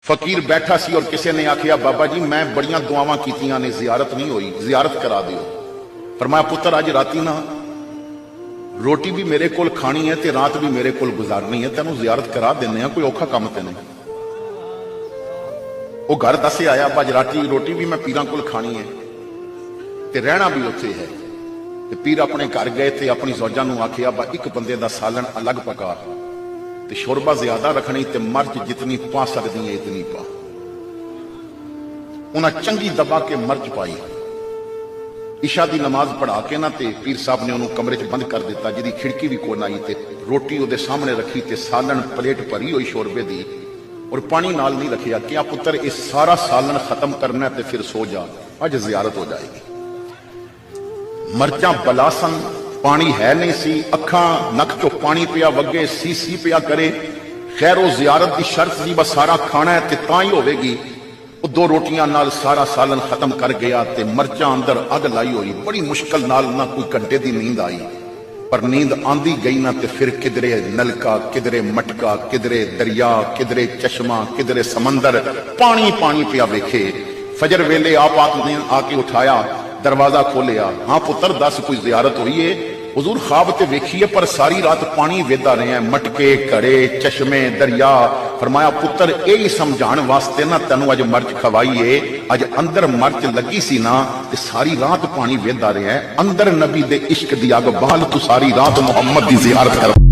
फकीर बैठा सी और किसी ने आखिया बाबा जी मैं बड़ियां दुआवां कीतियां ने जियारत नहीं हुई, जियारत करा दियो। फरमाया पुत्र अज राती ना रोटी भी मेरे कोल खानी है ते रात भी मेरे कोल गुजारनी है, तेनों जियारत करा देने हैं, कोई औखा काम ते नहीं। वो घर दसे आया अज राती रोटी भी मैं पीरां कोल खानी है ते रहना भी उत्थे है। ते पीर अपने घर गए ते अपनी जौजा नूं आखिया बा एक बंदे दा सालन अलग पका ते शोरबा ज्यादा रखनी ते मर्च जितनी पा सकती है इतनी पा। उन्हें चंगी दबा के मर्च पाई। इशा की नमाज पढ़ा के ना ते पीर साहब ने उन्होंने कमरे च बंद कर दिता, जिहदी खिड़की भी कोई आई, ते रोटी उहदे सामने रखी ते सालन प्लेट भरी हुई शोरबे दी और पानी नाल नहीं रखिया। क्या पुत्र इस सारा सालन खत्म करना ते फिर सो जा, अज जियारत हो जाएगी। मर्चां बलासन, पानी है नहीं सी, अखा नक चो पानी पिया वगे, सी पिया करे। खैर वो जियारत की शर्त सी बस सारा खाना है ते तां ही होवेगी। वो दो रोटियां नाल सारा सालन खत्म कर गया ते मर्चां अंदर अग लाई हुई। बड़ी मुश्किल नाल ना कोई घंटे की नींद आई, पर नींद आंदी गई ना ते फिर किधरे नलका, किधरे मटका, किधरे दरिया, किधरे चश्मा, किधरे समंदर, पानी पानी पिया वेखे। फजर वेले आप आके उठाया, दरवाजा खोलिया। हाँ पुत्र दस कोई जियारत हुई है? हुजूर ख्वाब ते वेखिए पर सारी रात पानी वेदा रहे हैं, मटके, घड़े, चश्मे, दरिया। फरमाया पुत्र यही समझाने वास्ते ना तेनों अज मर्च खवाई है। अज अंदर मर्च लगी सी ना ते सारी रात पानी वेदा रहे हैं। अंदर नबी दे इश्क दी अग बाल तू सारी रात मुहम्मद दी जियारत कर।